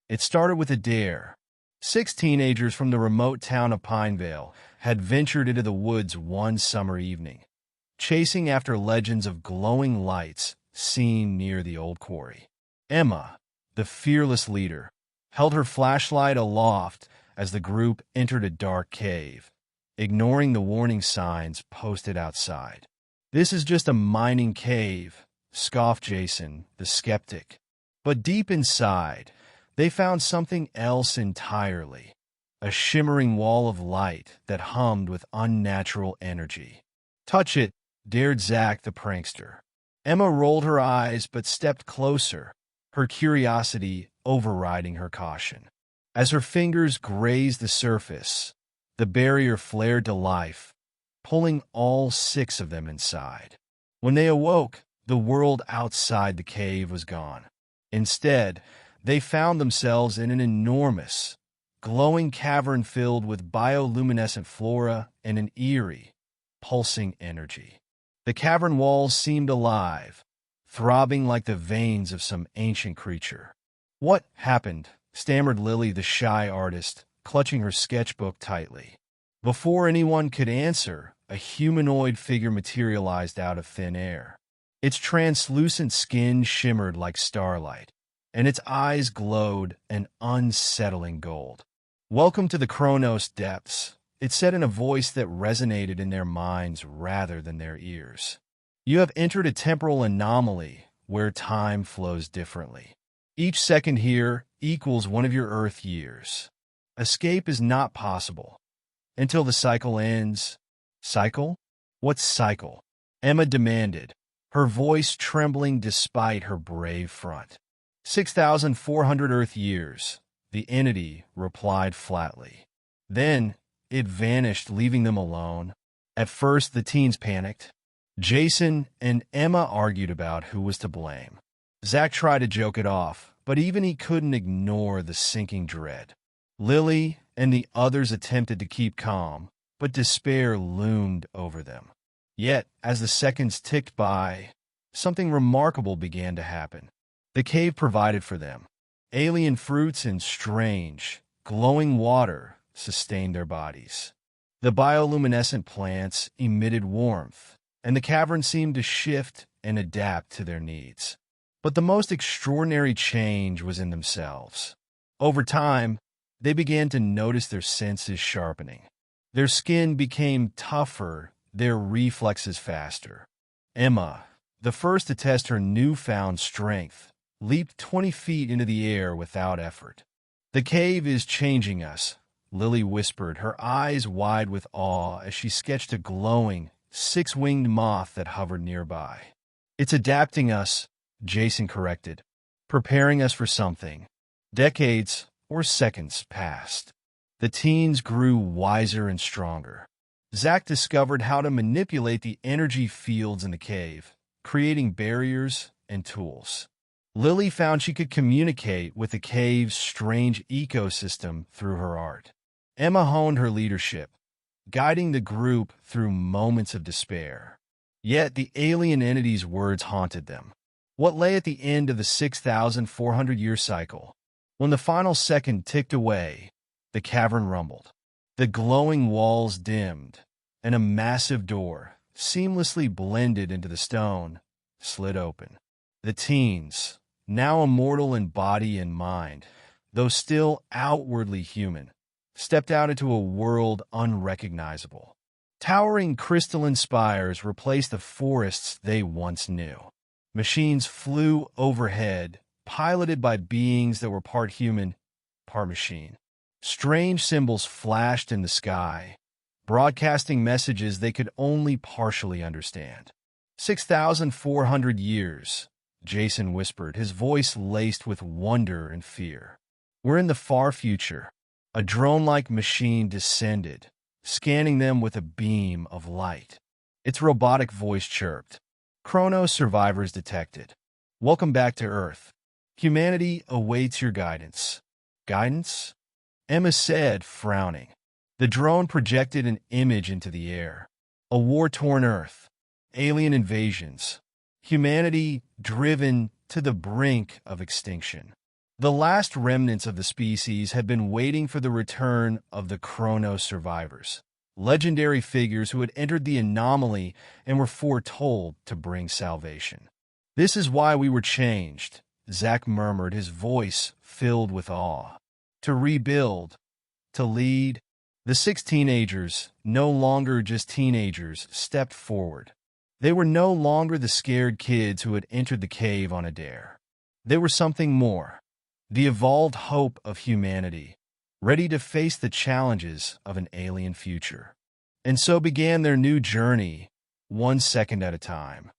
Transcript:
It started with a dare. 6 teenagers from the remote town of Pinevale had ventured into the woods one summer evening, chasing after legends of glowing lights seen near the old quarry. Emma, the fearless leader, held her flashlight aloft as the group entered a dark cave, ignoring the warning signs posted outside. "This is just a mining cave," scoffed Jason, the skeptic. But deep inside, they found something else entirely, a shimmering wall of light that hummed with unnatural energy. "Touch it," dared Zach the prankster. Emma rolled her eyes but stepped closer, her curiosity overriding her caution. As her fingers grazed the surface, the barrier flared to life, pulling all 6 of them inside. When they awoke, the world outside the cave was gone. Instead, they found themselves in an enormous, glowing cavern filled with bioluminescent flora and an eerie, pulsing energy. The cavern walls seemed alive, throbbing like the veins of some ancient creature. "What happened?" stammered Lily, the shy artist, clutching her sketchbook tightly. Before anyone could answer, a humanoid figure materialized out of thin air. Its translucent skin shimmered like starlight, and its eyes glowed an unsettling gold. "Welcome to the Chronos depths," it said in a voice that resonated in their minds rather than their ears. "You have entered a temporal anomaly where time flows differently. Each second here equals one of your Earth years. Escape is not possible until the cycle ends." "Cycle? What cycle?" Emma demanded, her voice trembling despite her brave front. 6,400 Earth years, the entity replied flatly. Then it vanished, leaving them alone. At first, the teens panicked. Jason and Emma argued about who was to blame. Zach tried to joke it off, but even he couldn't ignore the sinking dread. Lily and the others attempted to keep calm, but despair loomed over them. Yet, as the seconds ticked by, something remarkable began to happen. The cave provided for them. Alien fruits and strange, glowing water sustained their bodies. The bioluminescent plants emitted warmth, and the cavern seemed to shift and adapt to their needs. But the most extraordinary change was in themselves. Over time, they began to notice their senses sharpening. Their skin became tougher, their reflexes faster. Emma, the first to test her newfound strength, leaped 20 feet into the air without effort. "The cave is changing us," Lily whispered, her eyes wide with awe as she sketched a glowing, 6-winged moth that hovered nearby. "It's adapting us," Jason corrected, "preparing us for something." Decades or seconds passed. The teens grew wiser and stronger. Zach discovered how to manipulate the energy fields in the cave, creating barriers and tools. Lily found she could communicate with the cave's strange ecosystem through her art. Emma honed her leadership, guiding the group through moments of despair. Yet the alien entity's words haunted them. What lay at the end of the 6,400-year cycle? When the final second ticked away, the cavern rumbled. The glowing walls dimmed, and a massive door, seamlessly blended into the stone, slid open. The teens, now immortal in body and mind, though still outwardly human, stepped out into a world unrecognizable. Towering crystalline spires replaced the forests they once knew. Machines flew overhead, piloted by beings that were part human, part machine. Strange symbols flashed in the sky, broadcasting messages they could only partially understand. 6,400 years, Jason whispered, his voice laced with wonder and fear. "We're in the far future." A drone-like machine descended, scanning them with a beam of light. Its robotic voice chirped. "Chronos survivors detected. Welcome back to Earth. Humanity awaits your guidance." "Guidance?" Emma said, frowning. The drone projected an image into the air. A war-torn Earth. Alien invasions. Humanity driven to the brink of extinction. The last remnants of the species had been waiting for the return of the Chronos survivors, legendary figures who had entered the anomaly and were foretold to bring salvation. "This is why we were changed," Zack murmured, his voice filled with awe. "To rebuild, to lead." The 6 teenagers, no longer just teenagers, stepped forward. They were no longer the scared kids who had entered the cave on a dare. They were something more, the evolved hope of humanity, ready to face the challenges of an alien future. And so began their new journey, 1 second at a time.